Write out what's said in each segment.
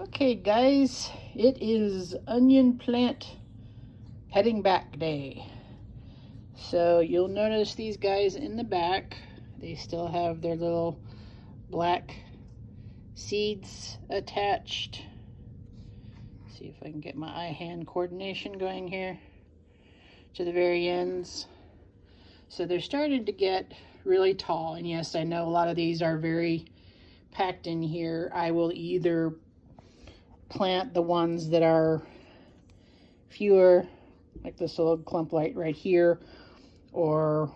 Okay guys, it is onion plant heading back day. So you'll notice these guys in the back, they still have their little black seeds attached. See if I can get my eye-hand coordination going here to the very ends. So they're starting to get really tall, and yes, I know a lot of these are very packed in here. I will either plant the ones that are fewer, like this little clump right here, or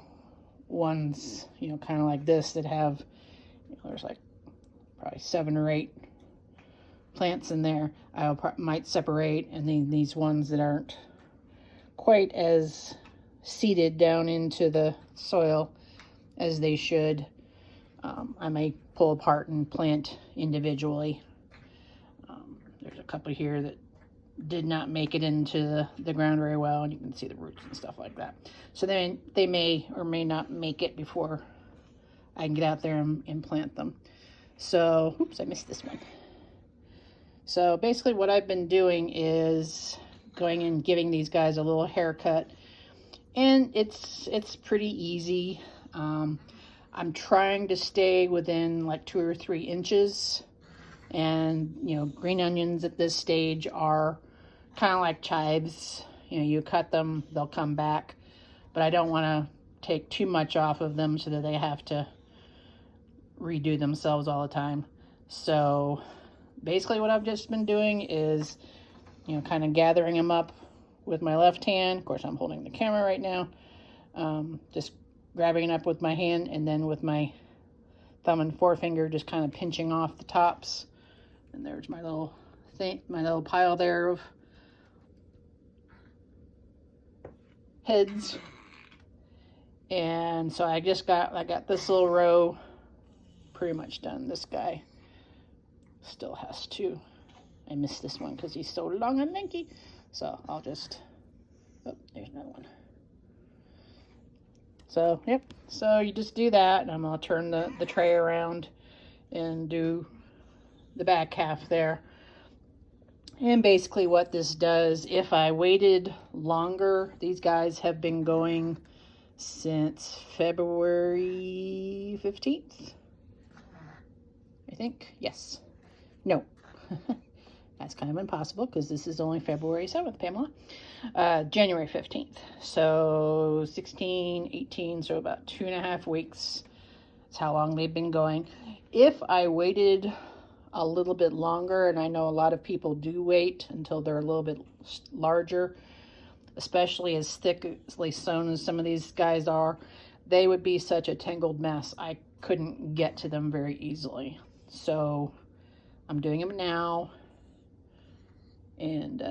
ones, kind of like this that have, there's like probably 7 or 8 plants in there. I might separate, and then these ones that aren't quite as seeded down into the soil as they should, I may pull apart and plant individually. There's a couple here that did not make it into the ground very well, and you can see the roots and stuff like that. So they may or may not make it before I can get out there and plant them. So, oops, I missed this one. So basically what I've been doing is going and giving these guys a little haircut, and it's pretty easy. I'm trying to stay within like 2 or 3 inches. And, green onions at this stage are kind of like chives. You cut them, they'll come back. But I don't want to take too much off of them so that they have to redo themselves all the time. So basically what I've just been doing is, kind of gathering them up with my left hand. Of course, I'm holding the camera right now. Just grabbing it up with my hand, and then with my thumb and forefinger just kind of pinching off the tops. And there's my little thing, my little pile there of heads. And so I got this little row pretty much done. This guy still has to. I missed this one because he's so long and lanky. So I'll just, oh, there's another one. So, yep. So you just do that, and I'm going to turn the tray around and do the back half there. And basically what this does, if I waited longer, these guys have been going since February 15th, I think. Yes. No. That's kind of impossible because this is only February 7th, Pamela. January 15th. So 16, 18, so about 2.5 weeks. That's how long they've been going. If I waited a little bit longer, and I know a lot of people do wait until they're a little bit larger, especially as thickly sown as some of these guys are, they would be such a tangled mess. I couldn't get to them very easily. So I'm doing them now, and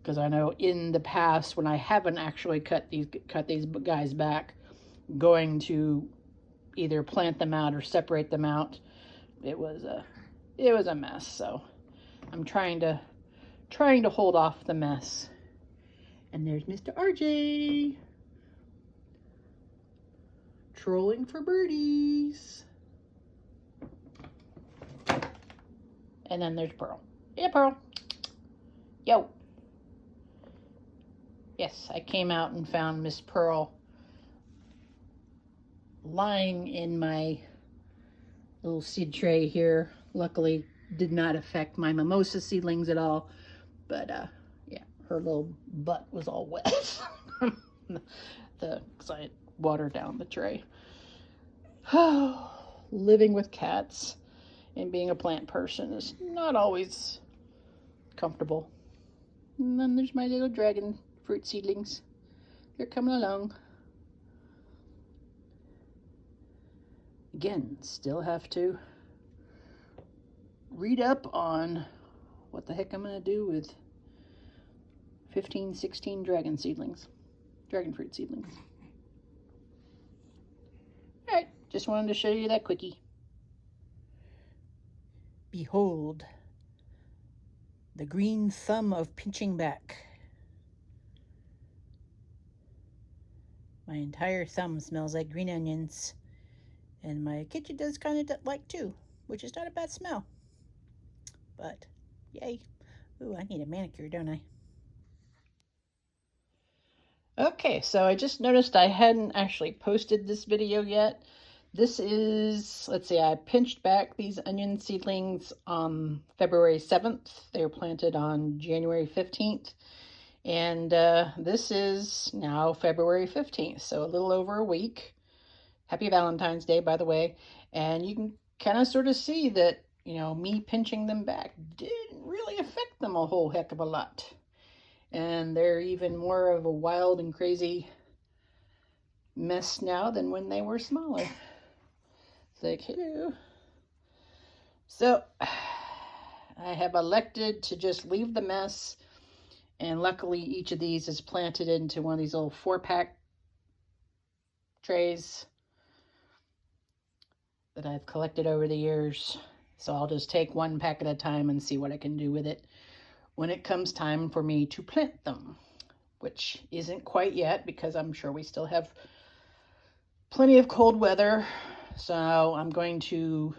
because I know in the past when I haven't actually cut these guys back, going to either plant them out or separate them out, it was a mess. So I'm trying to hold off the mess. And there's Mr. RJ trolling for birdies. And then there's Pearl. Yeah, Pearl. Yo. Yes, I came out and found Miss Pearl lying in my little seed tray here. Luckily did not affect my mimosa seedlings at all, but yeah, her little butt was all wet because I watered down the tray. Living with cats and being a plant person is not always comfortable. And then there's my little dragon fruit seedlings. They're coming along. Again, still have to read up on what the heck I'm going to do with 15, 16 dragon fruit seedlings. Alright, just wanted to show you that quickie. Behold, the green thumb of pinching back. My entire thumb smells like green onions. And my kitchen does kind of like too. which is not a bad smell. But, yay. Ooh, I need a manicure, don't I? Okay, so I just noticed I hadn't actually posted this video yet. This is, let's see, I pinched back these onion seedlings on February 7th. They were planted on January 15th. And this is now February 15th, so a little over a week. Happy Valentine's Day, by the way. And you can kind of sort of see that, you know, me pinching them back didn't really affect them a whole heck of a lot. And they're even more of a wild and crazy mess now than when they were smaller. It's like, hello. So I have elected to just leave the mess, and luckily each of these is planted into one of these little 4-pack trays that I've collected over the years. So I'll just take 1 pack at a time and see what I can do with it when it comes time for me to plant them, which isn't quite yet because I'm sure we still have plenty of cold weather. So I'm going to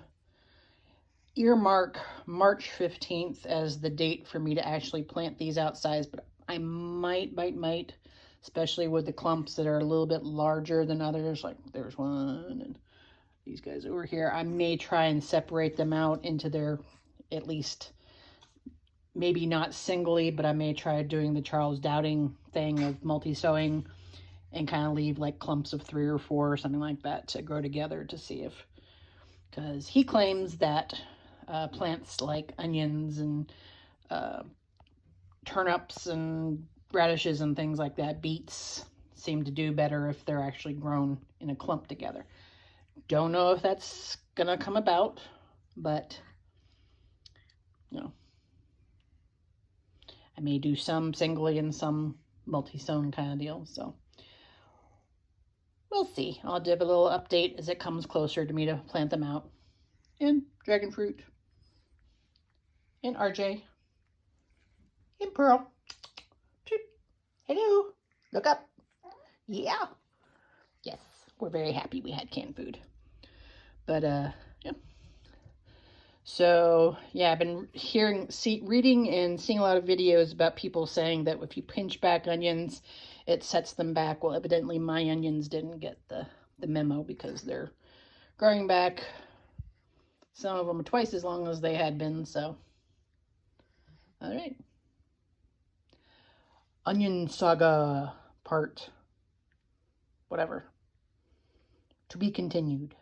earmark March 15th as the date for me to actually plant these outside, but I might, especially with the clumps that are a little bit larger than others, like there's one and these guys over here, I may try and separate them out into their, at least, maybe not singly, but I may try doing the Charles Dowding thing of multi-sowing and kind of leave like clumps of 3 or 4 or something like that to grow together to see if, because he claims that plants like onions and turnips and radishes and things like that, beets, seem to do better if they're actually grown in a clump together. Don't know if that's gonna come about, but you know, I may do some singly and some multi-sown kind of deal, so we'll see. I'll give a little update as it comes closer to me to plant them out. And dragon fruit, and RJ, and Pearl. Hello, look up. Yeah, yes, we're very happy we had canned food. But yeah. So yeah, I've been reading and seeing a lot of videos about people saying that if you pinch back onions, it sets them back. Well, evidently my onions didn't get the memo because they're growing back. Some of them are twice as long as they had been, so. All right. Onion Saga part whatever. To be continued.